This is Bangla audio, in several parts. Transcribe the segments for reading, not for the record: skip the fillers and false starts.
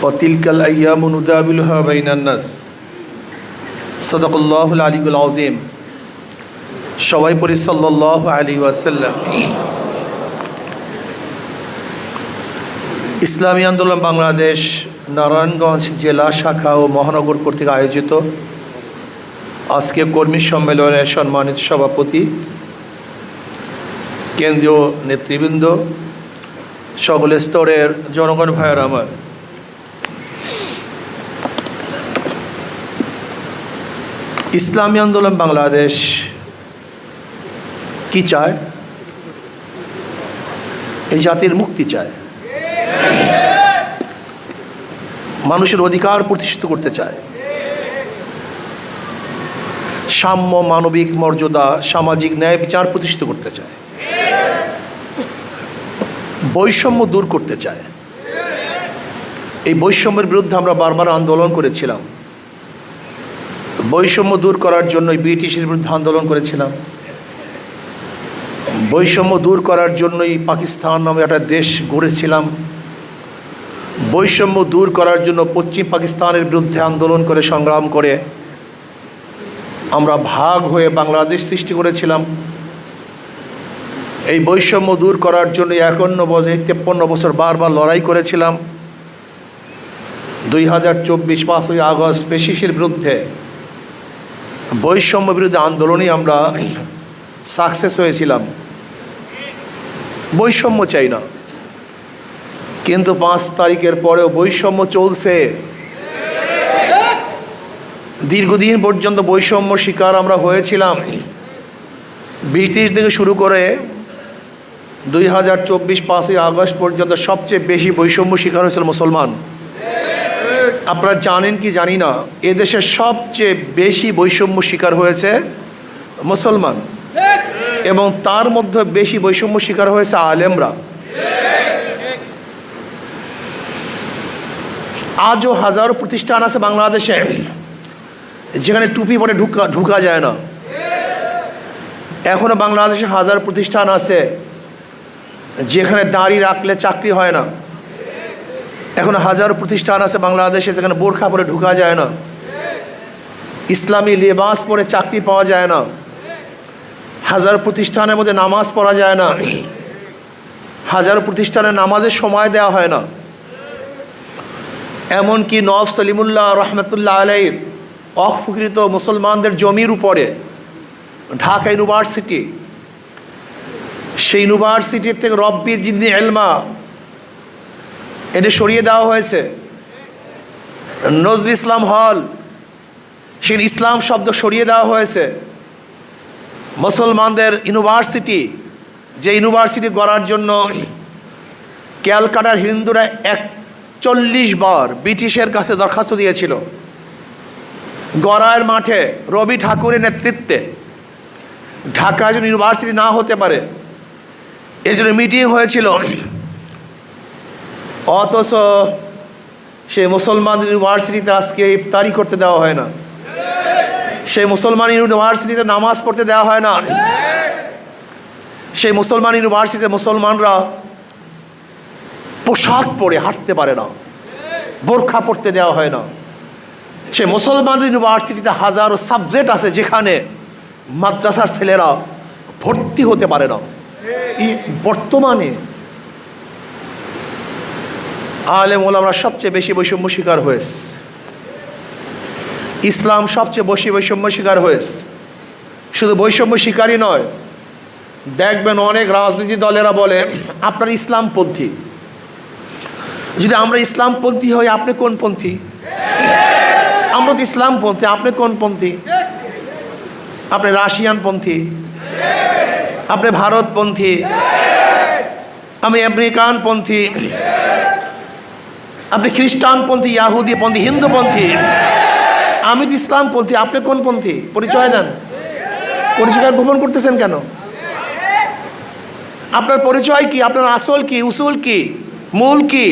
ওয়াতিলকাল আইয়ামু নুদাবিলুহা বাইনান নাস। সাদাকাল্লাহুল আলিয়্যুল আযীম। সবাই পড়ি সাল্লাল্লাহু আলাইহি ওয়াসাল্লাম। ইসলামী আন্দোলন বাংলাদেশ নারায়ণগঞ্জ জেলা শাখা ও মহানগর কর্তৃক আয়োজিত আজকে কর্মী সম্মেলনের সম্মানিত সভাপতি, কেন্দ্রীয় নেতৃবৃন্দ, সকল স্তরের জনগণ ভাইয়ের আমার, ইসলামী আন্দোলন বাংলাদেশ কি চায়? এই জাতির মুক্তি চায়, মানুষের অধিকার প্রতিষ্ঠিত করতে চায়, সাম্য, মানবিক মর্যাদা, সামাজিক ন্যায় বিচার প্রতিষ্ঠিত করতে চায়, বৈষম্য দূর করতে চায়। এই বৈষম্যের বিরুদ্ধে আমরা বারবার আন্দোলন করেছিলাম। বৈষম্য দূর করার জন্যই ব্রিটিশের বিরুদ্ধে আন্দোলন করেছিলাম। বৈষম্য দূর করার জন্যই পাকিস্তান নামে একটা দেশ গড়েছিলাম। বৈষম্য দূর করার জন্য পশ্চিম পাকিস্তানের বিরুদ্ধে আন্দোলন করে, সংগ্রাম করে আমরা ভাগ হয়ে বাংলাদেশ সৃষ্টি করেছিলাম। এই বৈষম্য দূর করার জন্য 53 বছর বারবার লড়াই করেছিলাম। 2024 5ই আগস্ট ব্রিটিশের বিরুদ্ধে বৈষম্য বিরুদ্ধে আন্দোলনে আমরা সাকসেস হয়েছিলাম। বৈষম্য চাই না, কিন্তু 5 তারিখের পরেও বৈষম্য চলছে। দীর্ঘদিন পর্যন্ত বৈষম্য শিকার আমরা হয়েছিলাম। ব্রিটিশ থেকে শুরু করে 2024 5ই আগস্ট পর্যন্ত সবচেয়ে বেশি বৈষম্য শিকার হয়েছিল মুসলমান। আপনারা জানেন কি জানি না, এদেশে সবচেয়ে বেশি বৈষম্য শিকার হয়েছে মুসলমান, এবং তার মধ্যে বেশি বৈষম্য শিকার হয়েছে আলেমরা। আজও হাজারো প্রতিষ্ঠান আছে বাংলাদেশে যেখানে টুপি পরে ঢুকা যায় না। এখনো বাংলাদেশে হাজার প্রতিষ্ঠান আছে যেখানে দাড়ি রাখলে চাকরি হয় না। এখন হাজারো প্রতিষ্ঠান আছে বাংলাদেশে যেখানে বোরখা পরে ঢুকা যায় না। ইসলামী লেবাস পরে চাকরি পাওয়া যায় না। হাজার প্রতিষ্ঠানের মধ্যে নামাজ পড়া যায় না। হাজার প্রতিষ্ঠানে নামাজের সময় দেওয়া হয় না। এমনকি নওয়াব সলিমুল্লাহ রহমতুল্লাহ আলাইহির অকফকৃত মুসলমানদের জমির উপরে ঢাকা ইউনিভার্সিটি, সেই ইউনিভার্সিটির থেকে রব্বি জিদনি ইলমা এটা সরিয়ে দেওয়া হয়েছে। নজরুল ইসলাম হল, সেই ইসলাম শব্দ সরিয়ে দেওয়া হয়েছে। মুসলমানদের ইউনিভার্সিটি, যে ইউনিভার্সিটি গড়ার জন্য ক্যালকাটার হিন্দুরা 41 বার ব্রিটিশের কাছে দরখাস্ত দিয়েছিল। গড়ার মাঠে রবি ঠাকুরের নেতৃত্বে ঢাকা যেন ইউনিভার্সিটি না হতে পারে, এর জন্য মিটিং হয়েছিল। অথচ সেই মুসলমান ইউনিভার্সিটিতে আজকে ইফতারি করতে দেওয়া হয় না। সেই মুসলমান ইউনিভার্সিটিতে নামাজ পড়তে দেওয়া হয় না। সেই মুসলমান ইউনিভার্সিটিতে মুসলমানরা পোশাক পরে হাঁটতে পারে না, বোরখা পড়তে দেওয়া হয় না। সেই মুসলমান ইউনিভার্সিটিতে হাজারো সাবজেক্ট আছে যেখানে মাদ্রাসার ছেলেরা ভর্তি হতে পারে না। বর্তমানে আলেম ওলামারা সবচেয়ে বেশি বৈষম্য শিকার হয়েছে। ইসলাম সবচেয়ে বেশি বৈষম্য শিকার হয়েছে। শুধু বৈষম্য শিকারই নয়, দেখবেন অনেক রাজনীতি দলেরা বলে আপনার ইসলামপন্থী। যদি আমরা ইসলামপন্থী হই, আপনি কোন পন্থী? আমরা তো ইসলামপন্থী, আপনি কোন পন্থী? আপনি রাশিয়ানপন্থী, আপনি ভারতপন্থী, আমি আমেরিকানপন্থী, আপনি খ্রিস্টানপন্থী, ইয়াহুদিপন্থী, হিন্দুপন্থী। আমি তো ইসলামপন্থী, আপনি কোন পন্থী? পরিচয় দেন। পরিচয় গোপন করতেছেন কেন? আপনার পরিচয় কি? আপনার আসল কি? উসুল কি? মূল কি?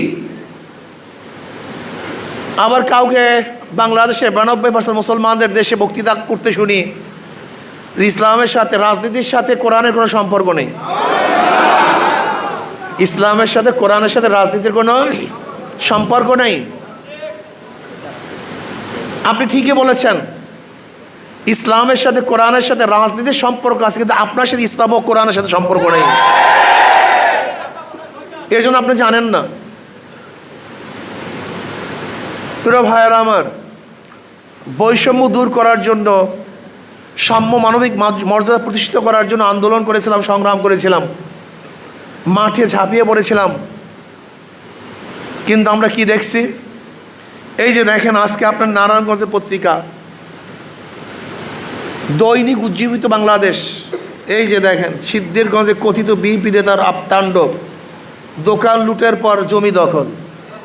আবার কাউকে বাংলাদেশে 92% মুসলমানদের দেশে বক্তৃতা করতে শুনি ইসলামের সাথে, রাজনীতির সাথে কোরআনের কোনো সম্পর্ক নেই। ইসলামের সাথে, কোরআনের সাথে রাজনীতির কোনো সম্পর্ক নেই। আপনি ঠিকই বলেছেন, ইসলামের সাথে কোরআনের সাথে রাজনীতির সম্পর্ক আছে, কিন্তু আপনার সাথে ইসলাম ও কোরআনের সাথে সম্পর্ক নেই। এর জন্য আপনি জানেন না। প্রিয় ভাইয়েরা আমার, বৈষম্য দূর করার জন্য, সাম্য মানবিক মর্যাদা প্রতিষ্ঠিত করার জন্য আন্দোলন করেছিলাম, সংগ্রাম করেছিলাম, মাঠে ঝাঁপিয়ে পড়েছিলাম। কিন্তু আমরা কি দেখছি? এই যে দেখেন, আজকে আপনার নারায়ণগঞ্জের পত্রিকা দৈনিক উজ্জীবিত বাংলাদেশ, এই যে দেখেন, সিদ্ধিরগঞ্জে কথিত বিএনপি নেতার আপতাণ্ডব, দোকান লুটের পর জমি দখল,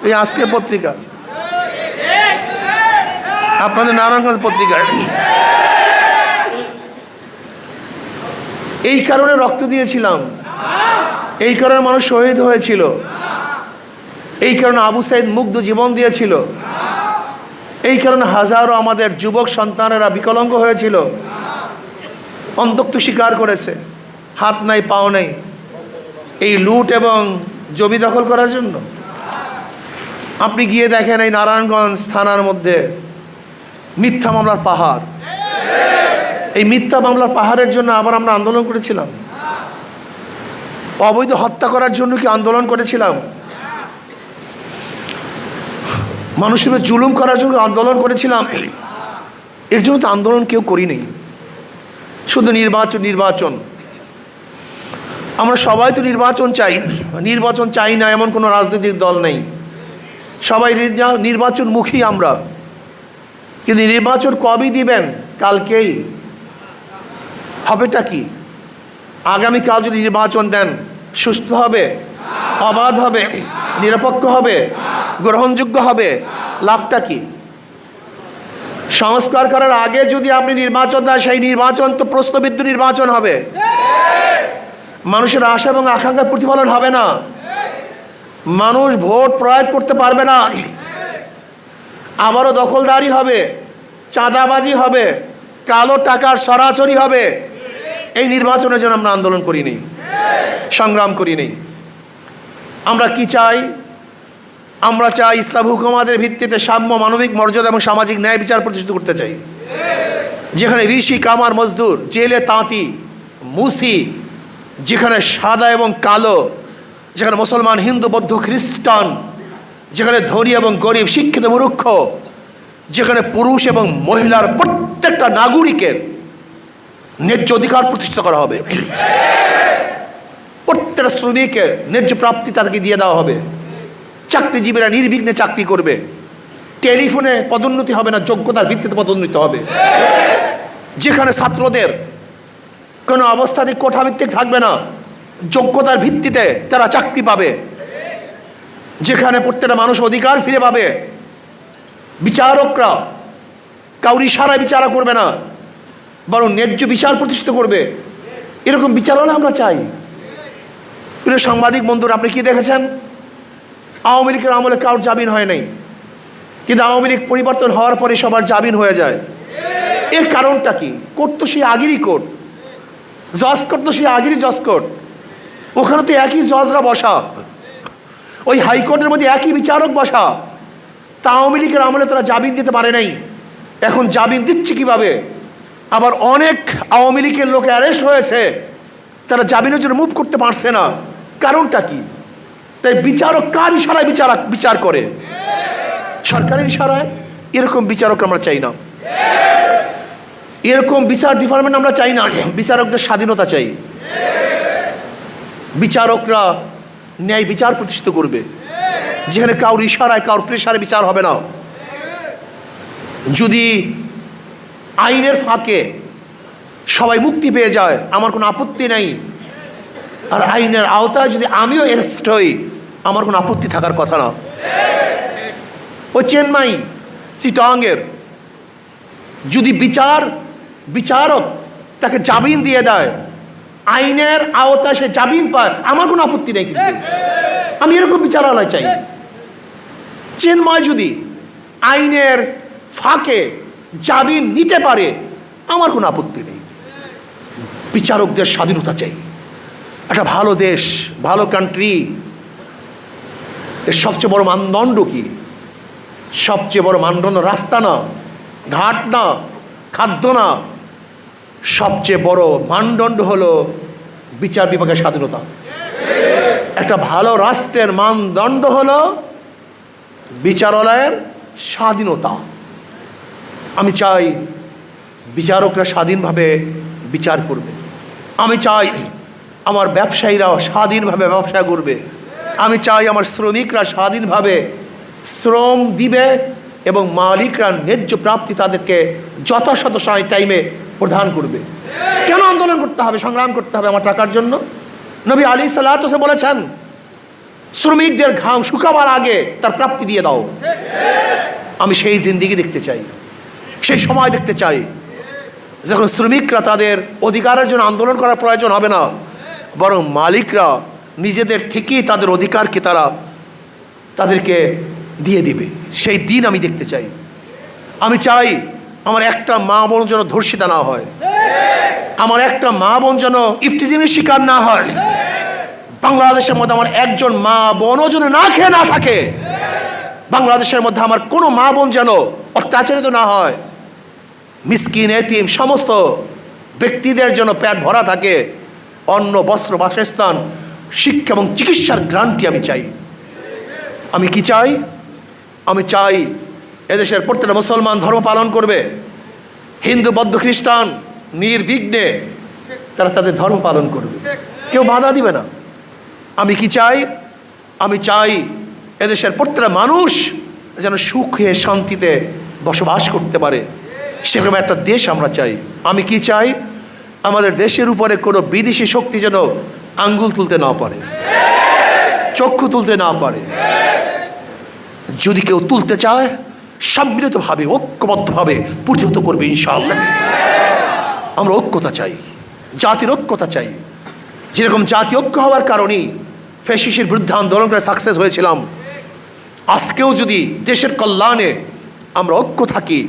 এই আজকে পত্রিকা, আপনাদের নারায়ণগঞ্জ পত্রিকা। এই কারণে রক্ত দিয়েছিলাম, এই কারণে মানুষ শহীদ হয়েছিল, এই কারণে আবু সাইদ মুগ্ধ জীবন দিয়েছিল, এই কারণে হাজারো আমাদের যুবক সন্তানেরা বিকলাঙ্গ হয়েছিল, অন্তত স্বীকার করেছে, হাত নাই পাও নেই, এই লুট এবং জমি দখল করার জন্য। আপনি গিয়ে দেখেন, এই নারায়ণগঞ্জ থানার মধ্যে মিথ্যা মামলার পাহাড়, এই মিথ্যা মামলার পাহাড়ের জন্য আবার আমরা আন্দোলন করেছিলাম। অবৈধ হত্যা করার জন্য কি আন্দোলন করেছিলাম? মানুষের উপর জুলুম করার জন্য আন্দোলন করেছিলাম? এর জন্য তো আন্দোলন কেউ করিনি। শুধু নির্বাচন নির্বাচন, আমরা সবাই তো নির্বাচন চাই, নির্বাচন চাই না এমন কোনো রাজনৈতিক দল নেই, সবাই নির্বাচনমুখী আমরা। কিন্তু নির্বাচন কবে দিবেন? কালকেই। হবেটা কি? আগামীকাল যদি নির্বাচন দেন, সুস্থ হবে, অবাধ হবে, নিরপেক্ষ হবে, গ্রহণযোগ্য হবে, লাভটা কি? সংস্কার করার আগে যদি আপনি নির্বাচন দেন, সেই নির্বাচন তো প্রশ্নবিদ্ধ নির্বাচন হবে, মানুষের আশা এবং আকাঙ্ক্ষার প্রতিফলন হবে না, মানুষ ভোট প্রয়োগ করতে পারবে না, আবারও দখলদারি হবে, চাঁদাবাজি হবে, কালো টাকার সরাসরি হবে। এই নির্বাচনের জন্য আমরা আন্দোলন করিনি, সংগ্রাম করিনি। আমরা কি চাই? আমরা চাই ইসলাম হুকুমাতের ভিত্তিতে সাম্য, মানবিক মর্যাদা এবং সামাজিক ন্যায় বিচার প্রতিষ্ঠিত করতে চাই, যেখানে ঋষি, কামার, মজদুর, জেলে, তাঁতি, মুসি, যেখানে সাদা এবং কালো, যেখানে মুসলমান, হিন্দু, বৌদ্ধ, খ্রিস্টান, যেখানে ধনী এবং গরিব, শিক্ষিত, মূর্খ, যেখানে পুরুষ এবং মহিলার প্রত্যেকটা নাগরিকের ন্যায্য অধিকার প্রতিষ্ঠা করা হবে, প্রত্যেকটা শ্রমিকের ন্যায্য প্রাপ্তি তাদেরকে দিয়ে দেওয়া হবে, চাকরিজীবীরা নির্বিঘ্নে চাকরি করবে, টেলিফোনে পদোন্নতি হবে না, যোগ্যতার ভিত্তিতে পদোন্নতি হবে, যেখানে ছাত্রদের কোনো অবস্থাতে কোঠাভিত্তিক থাকবে না, যোগ্যতার ভিত্তিতে তারা চাকরি পাবে, যেখানে প্রত্যেকটা মানুষ অধিকার ফিরে পাবে, বিচারকরা কাউরি ইশারায় বিচার করবে না, বরং ন্যায্য বিচার প্রতিষ্ঠিত করবে। এরকম বিচারনা আমরা চাই। প্রিয় সাংবাদিক বন্ধুরা, আপনি কি দেখেছেন? আওয়ামী লীগের আমলে কারোর জামিন হয় নাই, কিন্তু আওয়ামী লীগ পরিবর্তন হওয়ার পরে সবার জামিন হয়ে যায়। এর কারণটা কি? কোর্ট তো সেই আগেরই কোর্ট, জজ কোর্ট তো সেই আগেরই জজ কোর্ট, ওখানে তো একই জজরা বসা, ওই হাইকোর্টের মধ্যে একই বিচারক বসা। তা আওয়ামী লীগের আমলে তারা জামিন দিতে পারে নাই, এখন জামিন দিচ্ছে কিভাবে? আবার অনেক আওয়ামী লীগের লোক অ্যারেস্ট হয়েছে, তারা জামিনের জন্য মুভ করতে পারছে না। কারণটা কি? তাই বিচারক কার ইশারায় বিচার করে? সরকারের ইশারায়? এরকম বিচারক আমরা চাই না, এরকম বিচার ডিপার্টমেন্ট আমরা চাই না। বিচারকদের স্বাধীনতা চাই, বিচারকরা ন্যায় বিচার প্রতিষ্ঠিত করবে, যেখানে কারোর ইশারায়, কারোর প্রেশারে বিচার হবে না। যদি আইনের ফাঁকে সবাই মুক্তি পেয়ে যায়, আমার কোনো আপত্তি নেই, আর আইনের আওতায় যদি আমিও অ্যারেস্ট হই, আমার কোনো আপত্তি থাকার কথা না। ওই চেন্নাই, চিটাঙ্গের যদি বিচারক তাকে জামিন দিয়ে দেয়, আইনের আওতায় সে জামিন পায়, আমার কোনো আপত্তি নেই, কিন্তু আমি এরকম বিচারালয় চাই। চেন্নাই যদি আইনের ফাঁকে জামিন নিতে পারে, আমার কোনো আপত্তি নেই। বিচারকদের স্বাধীনতা চাই। একটা ভালো দেশ, ভালো কান্ট্রি, এর সবচেয়ে বড় মানদণ্ড কি? সবচেয়ে বড় মানদণ্ড রাস্তা না, ঘাট না, খাদ্য না, সবচেয়ে বড় মানদণ্ড হলো বিচার বিভাগের স্বাধীনতা। একটা ভালো রাষ্ট্রের মানদণ্ড হলো বিচারালয়ের স্বাধীনতা। আমি চাই বিচারকরা স্বাধীনভাবে বিচার করবে। আমি চাই আমার ব্যবসায়ীরাও স্বাধীনভাবে ব্যবসা করবে। আমি চাই আমার শ্রমিকরা স্বাধীনভাবে শ্রম দিবে এবং মালিকরা ন্যায্য প্রাপ্তি তাদেরকে যথাযথ টাইমে প্রদান করবে। কেন আন্দোলন করতে হবে, সংগ্রাম করতে হবে আমার টাকার জন্য? নবী আলাইহিস সালাতু ওয়াস সালাম বলেছেন, শ্রমিকদের ঘাম শুকাবার আগে তার প্রাপ্তি দিয়ে দাও। আমি সেই জিন্দেগি দেখতে চাই, সেই সময় দেখতে চাই যখন শ্রমিকরা তাদের অধিকারের জন্য আন্দোলন করার প্রয়োজন হবে না, বরং মালিকরা নিজেদের থেকেই তাদের অধিকারকে তাদেরকে দিয়ে দিবে। সেই দিন আমি দেখতে চাই। আমি চাই আমার একটা মা বোন যেন ধর্ষিতা না হয়, আমার একটা মা বোন যেন ইফতিজিমের শিকার না হয়, বাংলাদেশের মধ্যে আমার একজন মা বোনও যেন না খেয়ে না থাকে, বাংলাদেশের মধ্যে আমার কোনো মা বোন যেন অত্যাচারিত না হয়, মিসকিন এতিম সমস্ত ব্যক্তিদের যেন পেট ভরা থাকে, অন্ন বস্ত্র বাসস্থান শিক্ষা এবং চিকিৎসার গ্রান্টি আমি চাই। আমি কি চাই? আমি চাই এদেশের প্রত্যেকটা মুসলমান ধর্ম পালন করবে, হিন্দু বৌদ্ধ খ্রিস্টান নির্বিঘ্নে তারা তাদের ধর্ম পালন করবে, কেউ বাধা দিবে না। আমি কি চাই? আমি চাই এদেশের প্রত্যেকটা মানুষ যেন সুখে শান্তিতে বসবাস করতে পারে, সেরকম একটা দেশ আমরা চাই। আমি কি চাই? আমাদের দেশের উপরে কোনো বিদেশি শক্তি যেন আঙ্গুল তুলতে না পারে, চক্ষু তুলতে না পারে। যদি কেউ তুলতে চায় সম্মিলিতভাবে ঐক্যবদ্ধভাবে প্রতিহত করবে ইনশাআল্লাহ। আমরা ঐক্যতা চাই, জাতির ঐক্যতা চাই। যেরকম জাতি ঐক্য হওয়ার কারণেই ফ্যাসিস্টের বিরুদ্ধে আন্দোলন করে সাকসেস হয়েছিলাম, আজকেও যদি দেশের কল্যাণে আমরা ঐক্য থাকি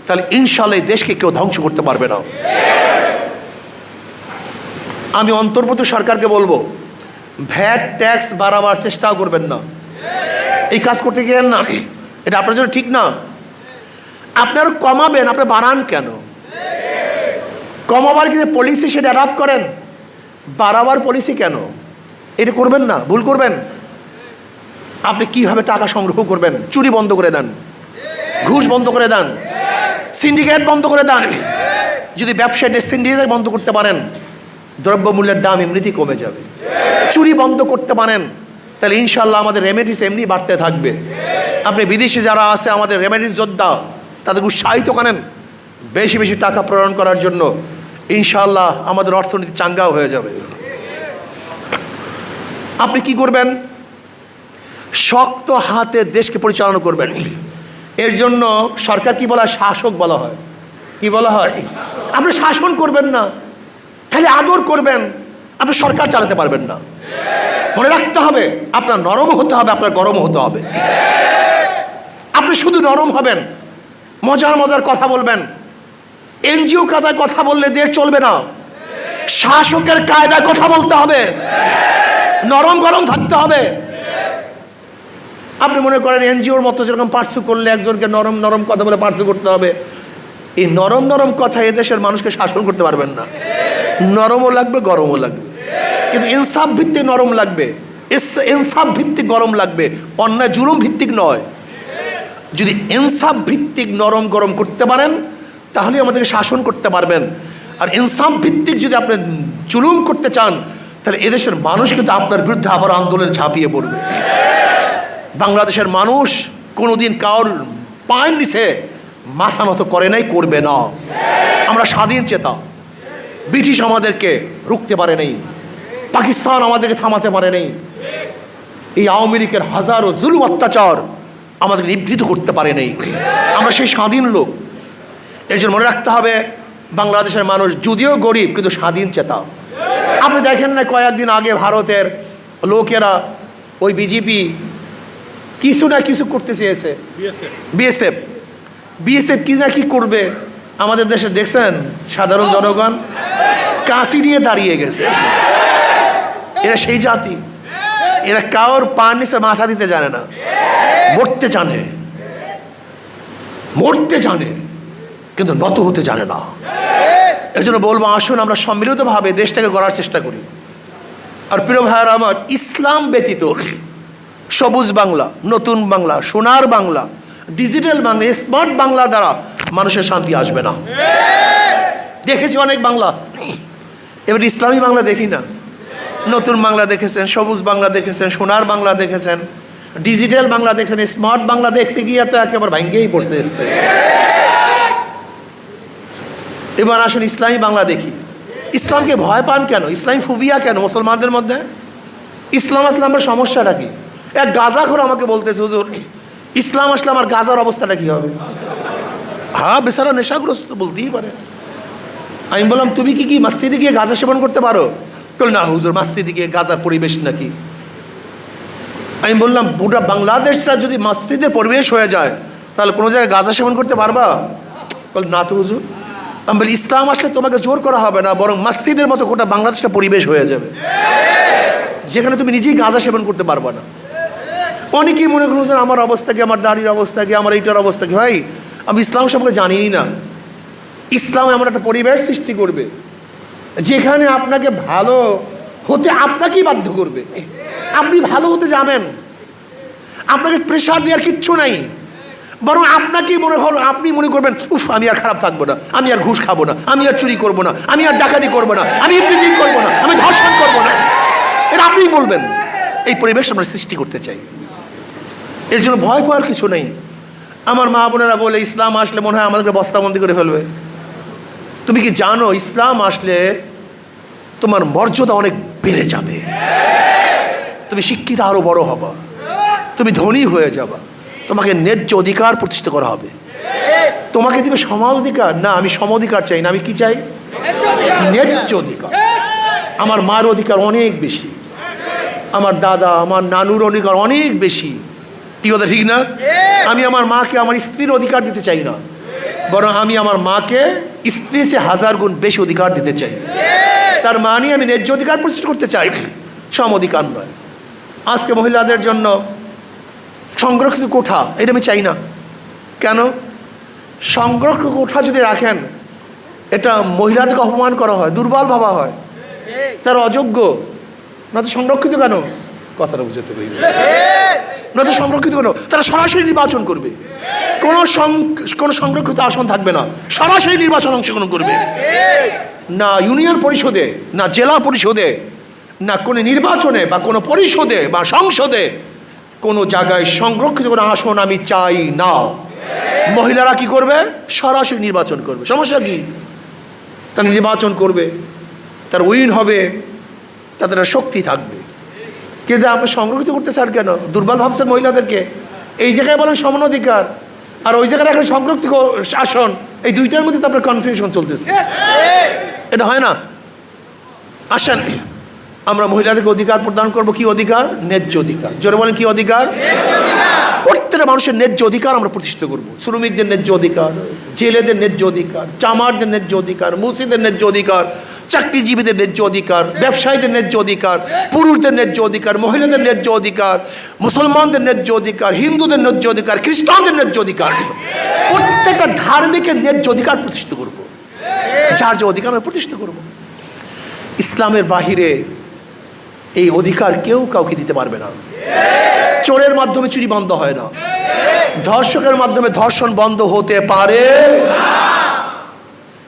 তাহলে ইনশাআল্লাহ এই দেশকে কেউ ধ্বংস করতে পারবে না। আমি অন্তর্বর্তী সরকারকে বলবো, ভ্যাট ট্যাক্স বাড়াবার চেষ্টাও করবেন না, এই কাজ করতে গিয়েন না, এটা আপনার জন্য ঠিক না। আপনারা কমাবেন, আপনি বাড়ান কেন? কমাবার কিন্তু পলিসি সেটা অ্যাডাপ্ট করেন, বাড়াবার পলিসি কেন? এটা করবেন না, ভুল করবেন। আপনি কিভাবে টাকা সংগ্রহ করবেন? চুরি বন্ধ করে দেন, ঘুষ বন্ধ করে দেন, সিন্ডিকেট বন্ধ করে দেন। যদি ব্যবসায়ীদের সিন্ডিকেট বন্ধ করতে পারেন, দ্রব্যমূল্যের দাম এমনিতেই কমে যাবে। চুরি বন্ধ করতে পারেন, তাহলে ইনশাল্লাহ আমাদের রেমেডিস এমনি বাড়তে থাকবে। আপনি বিদেশে যারা আছে আমাদের রেমেডিস যোদ্ধা, তাদের উৎসাহিত করেন বেশি বেশি টাকা প্রেরণ করার জন্য, ইনশাল্লাহ আমাদের অর্থনীতি চাঙ্গাও হয়ে যাবে। আপনি কি করবেন? শক্ত হাতে দেশকে পরিচালনা করবেন। এর জন্য সরকার কি বলা হয়? শাসক বলা হয়। কি বলা হয়? আপনি শাসন করবেন না, খালি আদর করবেন, আপনি সরকার চালাতে পারবেন না। মনে রাখতে হবে আপনার নরম হতে হবে, আপনার গরম হতে হবে। আপনি শুধু নরম হবেন, মজার মজার কথা বলবেন, এনজিও কায়দায় কথা বললে দেশ চলবে না। শাসকের কায়দায় কথা বলতে হবে, নরম গরম থাকতে হবে। আপনি মনে করেন এনজিওর মতো যেরকম পার্সু করলে একজনকে নরম নরম কথা বলে পার্সু করতে হবে, এই নরম নরম কথা এদেশের মানুষকে শাসন করতে পারবেন না। নরমও লাগবে, গরমও লাগবে, কিন্তু ইনসাফ ভিত্তিক নরম লাগবে, ইনসাফ ভিত্তিক গরম লাগবে, অন্যায় জুলুম ভিত্তিক নয়। যদি ইনসাফ ভিত্তিক নরম গরম করতে পারেন তাহলে আমাদেরকে শাসন করতে পারবেন। আর ইনসাফ ভিত্তিক যদি আপনি জুলুম করতে চান তাহলে এদেশের মানুষ কিন্তু আপনার বিরুদ্ধে আবার আন্দোলনে ঝাঁপিয়ে পড়বে। বাংলাদেশের মানুষ কোনোদিন কারোর পায়ের নিচে মাথা নত করে নাই, করবে না। আমরা স্বাধীন চেতা, ব্রিটিশ আমাদেরকে রুখতে পারে নাই, পাকিস্তান আমাদেরকে থামাতে পারে নাই, এই আওয়ামী লীগের হাজারো জুলুম অত্যাচার আমাদের নিবৃত করতে পারে নাই। আমরা সেই স্বাধীন লোক। এর জন্য মনে রাখতে হবে বাংলাদেশের মানুষ যদিও গরিব কিন্তু স্বাধীন চেতা। আপনি দেখেন না কয়েকদিন আগে ভারতের লোকেরা ওই বিজেপি কিছু না কিছু করতে চেয়েছে, বিএসএফ কি না কি করবে আমাদের দেশে, দেখছেন সাধারণ জনগণ কাঁচি নিয়ে দাঁড়িয়ে গেছে। এরা সেই জাতি, এরা কারোর পার নিচে মাথা দিতে জানে না, মরতে জানে, মরতে জানে। কিন্তু নত হতে জানে না। এই জন্য বলবো, আসুন আমরা সম্মিলিতভাবে দেশটাকে গড়ার চেষ্টা করি। আর প্রিয় ভাইয়েরা আমার, ইসলাম ব্যতীত সবুজ বাংলা, নতুন বাংলা, সোনার বাংলা, ডিজিটাল বাংলা, স্মার্ট বাংলার দ্বারা মানুষের শান্তি আসবে না। দেখেছি অনেক বাংলা, এবার ইসলামী বাংলা দেখি না। নতুন বাংলা দেখেছেন, সবুজ বাংলা দেখেছেন, সোনার বাংলা দেখেছেন, ডিজিটাল বাংলা দেখেছেন, স্মার্ট বাংলা দেখতে গিয়ে তো একেবারে ভাঙ্গেই পড়তে এসছে। এবার আসুন ইসলামী বাংলা দেখি। ইসলামকে ভয় পান কেন? ইসলামী ফুবিয়া কেন মুসলমানদের মধ্যে? ইসলাম আসলে আমার সমস্যাটা কি? এক গাঁজাখোর আমাকে বলতেছে, হুজুর ইসলাম আসলে আমার গাঁজার অবস্থাটা কি হবে? হ্যাঁ, বেচারা নেশাগ্রস্ত, বলতেই পারে। আমি বললাম, তুমি কি মসজিদে গিয়ে গাঁজা সেবন করতে পারো? না হুজুর, মসজিদে গিয়ে গাঁজার পরিবেশ নাকি। আমি বললাম, পুরো বাংলাদেশটা যদি মসজিদের পরিবেশ হয়ে যায় তাহলে কোনো জায়গায় গাঁজা সেবন করতে পারবা? না তো হুজুর। আমি বলি, ইসলাম আসলে তোমাকে জোর করা হবে না, বরং মসজিদের মতো গোটা বাংলাদেশটা পরিবেশ হয়ে যাবে, যেখানে তুমি নিজেই গাঁজা সেবন করতে পারবা না। অনেকেই মনে করছেন আমার অবস্থা কি, আমার দাড়ির অবস্থা কি, আমার এইটার অবস্থা কি। ভাই, আমি ইসলাম সম্পর্কে জানিই না। ইসলাম এমন একটা পরিবেশ সৃষ্টি করবে যেখানে আপনাকে ভালো হতে আপনাকেই বাধ্য করবে। আপনি ভালো হতে যাবেন, আপনাকে প্রেশার দেওয়ার কিচ্ছু নাই, বরং আপনাকেই আপনি মনে করবেন, উফ আমি আর খারাপ থাকবো না, আমি আর ঘুষ খাবো না, আমি আর চুরি করবো না, আমি আর ডাকাতি করবো না, আমি ইফটিজিং করবো না, আমি ধর্ষণ করবো না। এটা আপনিই বলবেন। এই পরিবেশ আমরা সৃষ্টি করতে চাই। এর জন্য ভয় পাওয়ার কিছু নেই। আমার মা বোনেরা বলে, ইসলাম আসলে মনে হয় আমাদেরকে বস্তাবন্দি করে ফেলবে। তুমি কি জানো, ইসলাম আসলে তোমার মর্যাদা অনেক বেড়ে যাবে, তুমি শিক্ষিত আরো বড় হবা, তুমি ধনী হয়ে যাবা, তোমাকে ন্যায্য অধিকার প্রতিষ্ঠিত করা হবে। তোমাকে দিবে সমাজ অধিকার না, আমি সম অধিকার চাই না, আমি কি চাই? ন্যায্য অধিকার। আমার মার অধিকার অনেক বেশি, আমার দাদা আমার নানুর অধিকার অনেক বেশি। কি কথা ঠিক না? আমি আমার মাকে আমার স্ত্রীর অধিকার দিতে চাই না, বরং আমি আমার মাকে স্ত্রীর চেয়ে 1000 গুণ বেশি অধিকার দিতে চাই। তার মানে আমি ন্যায্য অধিকার প্রতিষ্ঠা করতে চাই, সম অধিকার নয়। আজকে মহিলাদের জন্য সংরক্ষিত কোঠা, এটা আমি চাই না। কেন? সংরক্ষিত কোঠা যদি রাখেন, এটা মহিলাদেরকে অপমান করা হয়, দুর্বল ভাবা হয়, তারা অযোগ্য। না তো সংরক্ষিত কেন? কথাটা বুঝতে পারি না তো সংরক্ষিত কেন? তারা সরাসরি নির্বাচন করবে, কোনো সংরক্ষিত আসন থাকবে না, সরাসরি নির্বাচন অংশগ্রহণ করবে। না ইউনিয়ন পরিষদে, না জেলা পরিষদে, না কোনো নির্বাচনে বা কোনো পরিষদে বা সংসদে কোনো জায়গায় সংরক্ষিত কোনো আসন আমি চাই না। মহিলারা কি করবে? সরাসরি নির্বাচন করবে। সমস্যা কি? তারা নির্বাচন করবে, তার উইন হবে, তাদের শক্তি থাকবে। কিন্তু আপনি সংরক্ষিত করতে চান কেন? দুর্বল ভাবছেন মহিলাদেরকে। এই জায়গায় বলেন সমান অধিকার, আর ওই জায়গায় এখন সংরক্ষিত আসন, এই দুইটার মধ্যে তো আপনার কনফিউশন চলতেছে। এটা হয় না। আসেন আমরা মহিলাদেরকে অধিকার প্রদান করব। কি অধিকার? ন্যায্য অধিকার। জোরে বলেন, কি অধিকার? প্রত্যেকটা মানুষের ন্যায্য অধিকার আমরা প্রতিষ্ঠিত করব। শ্রমিকদের ন্যায্য অধিকার, জেলেদের ন্যায্য অধিকার, চামারদের ন্যায্য অধিকার, মুসিদের ন্যায্য অধিকার, চাকরিজীবীদের ন্যায্য অধিকার, ব্যবসায়ীদের ন্যায্য অধিকার, পুরুষদের ন্যায্য অধিকার, মহিলাদের ন্যায্য অধিকার, মুসলমানদের ন্যায্য অধিকার, হিন্দুদের ন্যায্য অধিকার, খ্রিস্টানদের ন্যায্য অধিকার। প্রত্যেকটা ধার্মিকের ন্যায্য অধিকার প্রতিষ্ঠিত করব। যার যে অধিকার আমরা প্রতিষ্ঠিত করব। ইসলামের বাহিরে এই অধিকার কেউ কাউকে দিতে পারবে না। চোরের মাধ্যমে চুরি বন্ধ হয় না, ধর্ষকের মাধ্যমে ধর্ষণ বন্ধ হতে পারে না।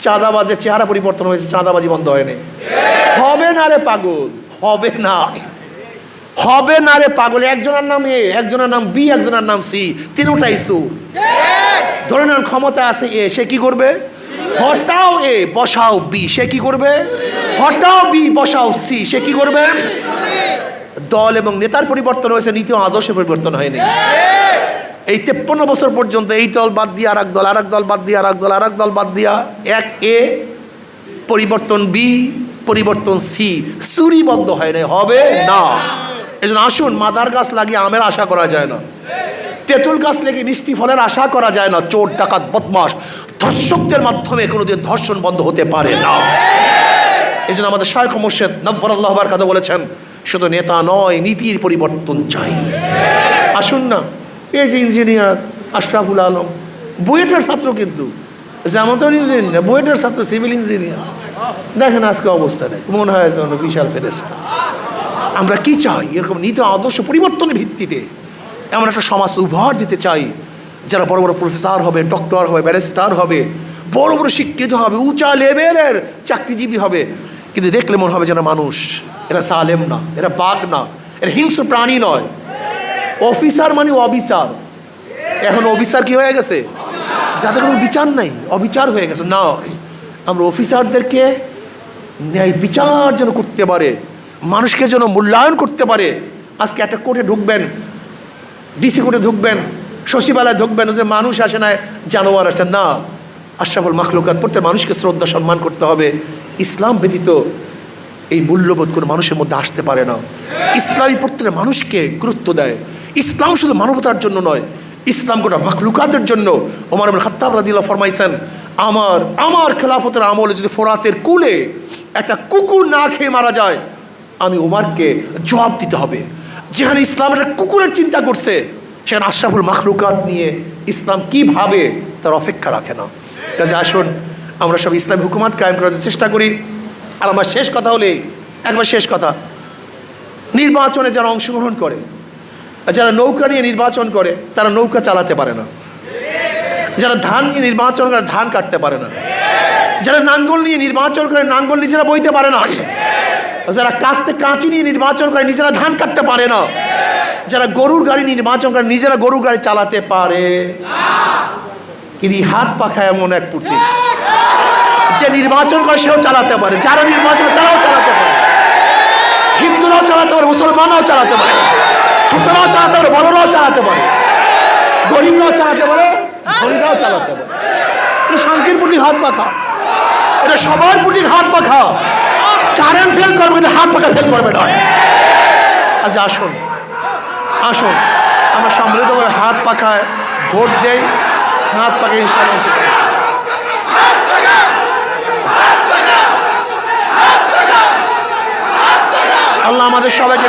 চাঁদাবাজের চেহারা পরিবর্তন হয়েছে, চাঁদাবাজি বন্ধ হয়নি। হবে না রে পাগল, হবে না, হবে না রে পাগল। একজনের নাম এ, একজনের নাম বি, একজনের নাম সি, তিনটাই সুর। ধরে নেন ক্ষমতা আছে এ, সে কি করবে? হটাও এ বসাও বি, সে কি করবে? হটাও বি বসাও সি, সে কি করবে? দল এবং নেতার পরিবর্তন হয়েছে, নীতি ও আদর্শের পরিবর্তন হয়নি। এই 53 বছর পর্যন্ত এই দল বাদ দিয়ে আর এক দল, আর এক দল বাদ দিয়ে আর এক দল, আর এক দল বাদ দিয়া এক এ পরিবর্তন বি, পরিবর্তন সি, চুরি বন্ধ হয় না, হবে না। এই জন্য আসুন, মাদার গাছ লাগিয়ে আমের আশা করা যায় না, তেঁতুল গাছ লাগিয়ে মিষ্টি ফলের আশা করা যায় না। চোর ডাকাত বদমাশ ধর্ষকদের মাধ্যমে কোনোদিন ধর্ষণ বন্ধ হতে পারে না। এই জন্য আমাদের শায়খ মুর্শিদ নব্বরাল্লাহু বারাকাতুহু বলেছেন, শুধু নেতা নয়, নীতির পরিবর্তন চাই। আসুন না, এই যে ইঞ্জিনিয়ার আশরাফুল আলম বুয়েটের ছাত্র, কিন্তু যেমন তো ইঞ্জিনিয়ার, বুয়েটের ছাত্র সিভিল ইঞ্জিনিয়ার, দেখেন আজকে অবস্থা নেই, মনে হয় যেন বিশাল ফেরেশতা। আমরা কি চাই? এরকম নীতি আদর্শ পরিবর্তনের ভিত্তিতে এমন একটা সমাজ উপহার দিতে চাই, যারা বড় বড় প্রফেসর হবে, ডক্টর হবে, ব্যারিস্টার হবে, বড় বড় শিক্ষিত হবে, উঁচা লেভেলের চাকরিজীবী হবে, কিন্তু দেখলে মনে হবে যেন মানুষ, এরা সালেম না, এরা বাঘ না, এরা হিংস্র প্রাণী নয়। অফিসার মানে অবিচার। এখন অফিসার কি হয়ে গেছে? যাদের কোনো বিচার নাই, অবিচার হয়ে গেছে। না, আমরা অফিসারদেরকে ন্যায় বিচার যেন করতে পারে, মানুষকে যেন মূল্যায়ন করতে পারে। আজকে একটা কোর্টে ঢুকবেন, ডিসি কোর্টে ঢুকবেন, সচিবালয়ে ঢুকবেন, যে মানুষ আসে না, জানোয়ার আসে না। আশরাফুল মাখলুকাত, প্রত্যেক মানুষকে শ্রদ্ধা সম্মান করতে হবে। ইসলাম ব্যতীত এই মূল্যবোধ কোনো মানুষের মধ্যে আসতে পারে না। ইসলামী প্রত্যেক মানুষকে গুরুত্ব দেয়। ইসলাম শুধু মানবতার জন্য নয়, ইসলাম গোটা মাখলুকাতের জন্য। ওমর ইবনে খাত্তাব রাদিয়াল্লাহু ফরমাইছেন, আমার খেলাফতের আমলে যদি ফোরাতের কুলে একটা কুকুর না খেয়ে মারা যায়, আমি ওমরকে জবাব দিতে হবে। যেখানে ইসলাম একটা কুকুরের চিন্তা করছে, সেখানে আশরাফুল মাখলুকাত নিয়ে ইসলাম কিভাবে তার অপেক্ষা রাখে না। কাজে আসুন আমরা সব ইসলামী হুকুমাত কায়েম করার চেষ্টা করি। আর আমার শেষ কথা হলে, একবার শেষ কথা, নির্বাচনে যারা অংশগ্রহণ করে, যারা নৌকা নিয়ে নির্বাচন করে, তারা নৌকা চালাতে পারে না। যারা ধান নিয়ে নির্বাচন করে, ধান কাটতে পারে না। যারা নাঙ্গল নিয়ে নির্বাচন করে, নাঙ্গল নিজেরা বইতে পারে না। যারা কাঁচি নিয়ে নির্বাচন করে, নিজেরা ধান কাটতে পারে না। যারা গরুর গাড়ি নিয়ে নির্বাচন করে, নিজেরা গরুর গাড়ি চালাতে পারে। কিন্তু হাত পাখা এমন এক প্রতীক, যে নির্বাচন করে সেও চালাতে পারে, যারা নির্বাচন করে তারাও চালাতে পারে। হিন্দুরাও চালাতে পারে, মুসলমানরাও চালাতে পারে, ছোটরাও চালাতে পারে, বড়রাও চালাতে পারে, গরিবরাও চালাতে পারে, ধনীরাও চালাতে পারে। এটা শান্তির প্রতি হাত পাখা, এটা সবার প্রতি হাত পাখা। কারেন্ট ফেল করবে, হাত পাখা ফেল করবে না। আচ্ছা আসুন আসুন আমরা সম্মিলিতভাবে হাত পাখায় ভোট দেই, হাত পাখা ইনশাআল্লাহ। আল্লাহ আমাদের সবাইকে